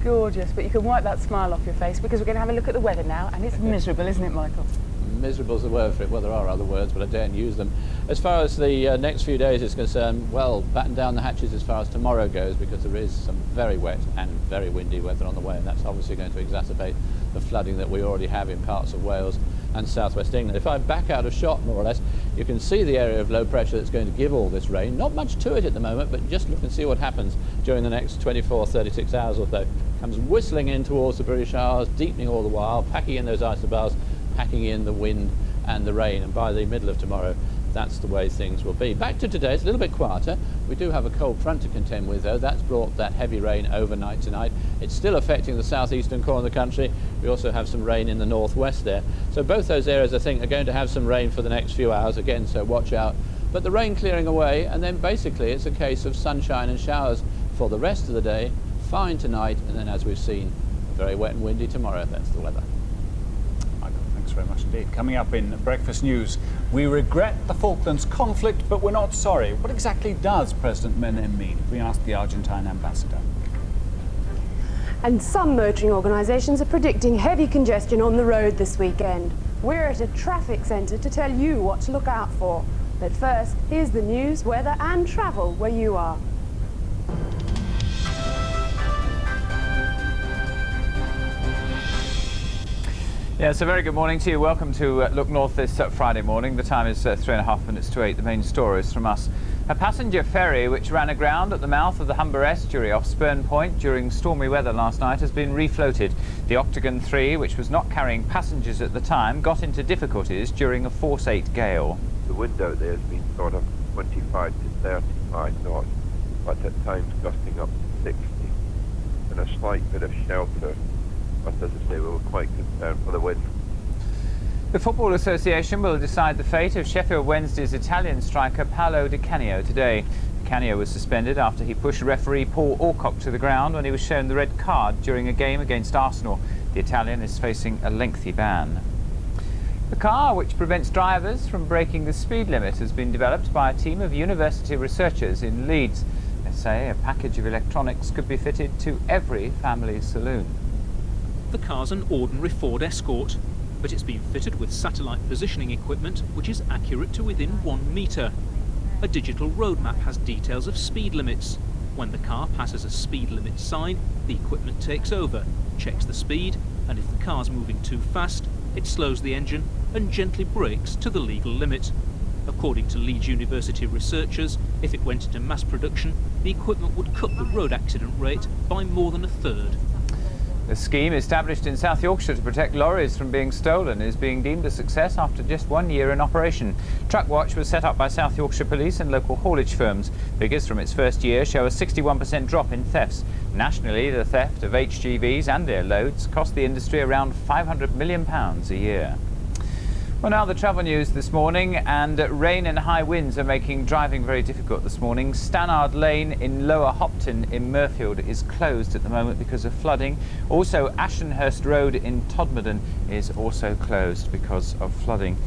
gorgeous, but you can wipe that smile off your face because we're going to have a look at the weather now, and it's miserable, isn't it, Michael? Miserable's the word for it. Well, there are other words, but I daren't use them. As far as the next few days is concerned, well, batten down the hatches as far as tomorrow goes, because there is some very wet and very windy weather on the way, and that's obviously going to exacerbate the flooding that we already have in parts of Wales and southwest England. If I back out of shot, more or less, you can see the area of low pressure that's going to give all this rain. Not much to it at the moment, but just look and see what happens during the next 24, 36 hours or so. Comes whistling in towards the British Isles, deepening all the while, packing in those isobars, packing in the wind and the rain, and by the middle of tomorrow, that's the way things will be. Back to today, it's a little bit quieter. We do have a cold front to contend with, though. That's brought that heavy rain overnight tonight. It's still affecting the southeastern corner of the country. We also have some rain in the northwest there. So both those areas, I think, are going to have some rain for the next few hours again, so watch out. But the rain clearing away, and then basically it's a case of sunshine and showers for the rest of the day. Fine tonight, and then, as we've seen, very wet and windy tomorrow. That's the weather. Thanks very much indeed. Coming up in Breakfast News, we regret the Falklands conflict, but we're not sorry. What exactly does President Menem mean? We asked the Argentine ambassador. And some motoring organisations are predicting heavy congestion on the road this weekend. We're at a traffic centre to tell you what to look out for. But first, here's the news, weather and travel where you are. Yes, a very good morning to you. Welcome to Look North this Friday morning. The time is 3.5 minutes to 8. The main stories from us. A passenger ferry which ran aground at the mouth of the Humber estuary off Spurn Point during stormy weather last night has been refloated. The Octagon 3, which was not carrying passengers at the time, got into difficulties during a force 8 gale. The wind out there has been sort of 25 to 35 knots, but at times gusting up to 60, and a slight bit of shelter. But as I say, we were quite concerned for the wind. The Football Association will decide the fate of Sheffield Wednesday's Italian striker Paolo Di Canio today. Di Canio was suspended after he pushed referee Paul Alcock to the ground when he was shown the red card during a game against Arsenal. The Italian is facing a lengthy ban. The car which prevents drivers from breaking the speed limit has been developed by a team of university researchers in Leeds. They say a package of electronics could be fitted to every family saloon. The car's an ordinary Ford Escort, but it's been fitted with satellite positioning equipment which is accurate to within 1 metre. A digital road map has details of speed limits. When the car passes a speed limit sign, the equipment takes over, checks the speed, and if the car's moving too fast, it slows the engine and gently brakes to the legal limit. According to Leeds University researchers, if it went into mass production, the equipment would cut the road accident rate by more than a third. The scheme, established in South Yorkshire to protect lorries from being stolen, is being deemed a success after just 1 year in operation. Truckwatch was set up by South Yorkshire Police and local haulage firms. Figures from its first year show a 61% drop in thefts. Nationally, the theft of HGVs and their loads cost the industry around £500 million a year. Well, now the travel news this morning, and rain and high winds are making driving very difficult this morning. Stannard Lane in Lower Hopton in Mirfield is closed at the moment because of flooding. Also, Ashenhurst Road in Todmorden is also closed because of flooding.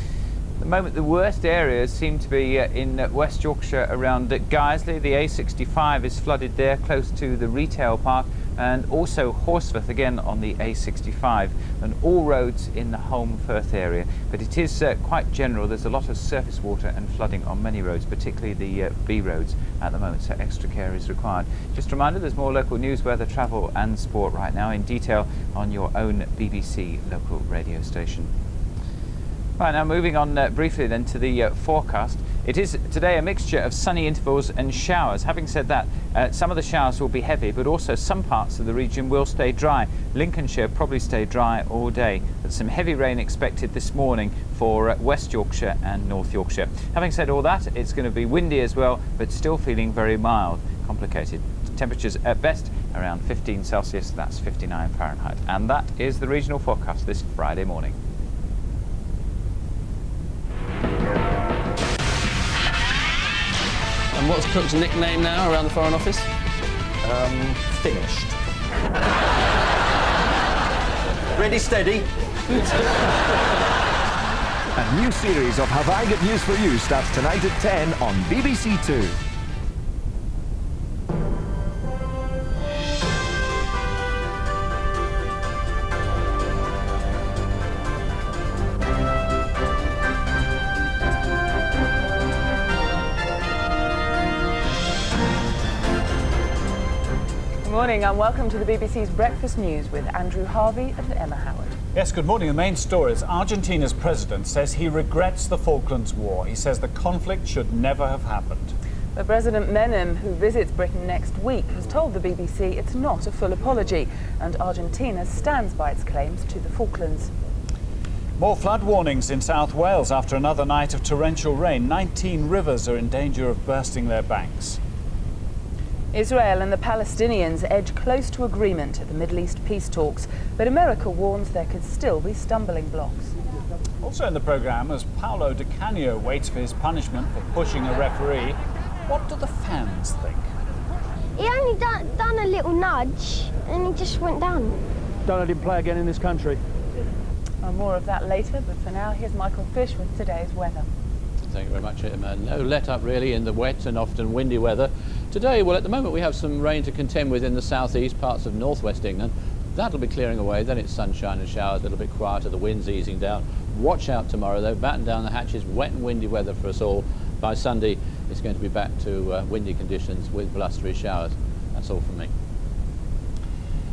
At the moment, the worst areas seem to be in West Yorkshire around Guiseley. The A65 is flooded there, close to the retail park, and also Horsforth again on the A65, and all roads in the Holme Firth area. But it is quite general. There's a lot of surface water and flooding on many roads, particularly the B roads at the moment, so extra care is required. Just a reminder, there's more local news, weather, travel and sport right now in detail on your own BBC local radio station. Right, now moving on briefly then to the forecast. It is today a mixture of sunny intervals and showers. Having said that, some of the showers will be heavy, but also some parts of the region will stay dry. Lincolnshire probably stay dry all day. There's some heavy rain expected this morning for West Yorkshire and North Yorkshire. Having said all that, it's going to be windy as well, but still feeling very mild, complicated. Temperatures at best around 15 Celsius, that's 59 Fahrenheit. And that is the regional forecast this Friday morning. And what's Cook's nickname now around the Foreign Office? Finished. Ready, steady. A new series of Have I Got News For You starts tonight at 10 on BBC Two. Good morning and welcome to the BBC's Breakfast News with Andrew Harvey and Emma Howard. Yes, good morning. The main story is Argentina's president says he regrets the Falklands War. He says the conflict should never have happened. But President Menem, who visits Britain next week, has told the BBC it's not a full apology and Argentina stands by its claims to the Falklands. More flood warnings in South Wales after another night of torrential rain. 19 rivers are in danger of bursting their banks. Israel and the Palestinians edge close to agreement at the Middle East peace talks, but America warns there could still be stumbling blocks. Also in the programme, as Paolo Di Canio waits for his punishment for pushing a referee, what do the fans think? He only done a little nudge and he just went down. Don't let him play again in this country. Well, more of that later, but for now, here's Michael Fish with today's weather. Thank you very much, Emma. No let up really in the wet and often windy weather. Today, well, at the moment we have some rain to contend with in the southeast parts of northwest England. That'll be clearing away, then it's sunshine and showers, a little bit quieter, the wind's easing down. Watch out tomorrow though, batten down the hatches, wet and windy weather for us all. By Sunday, it's going to be back to windy conditions with blustery showers. That's all from me.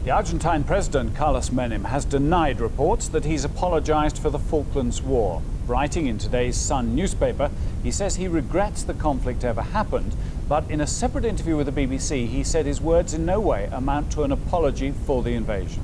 The Argentine president, Carlos Menem, has denied reports that he's apologised for the Falklands War. Writing in today's Sun newspaper, he says he regrets the conflict ever happened, but in a separate interview with the BBC, he said his words in no way amount to an apology for the invasion.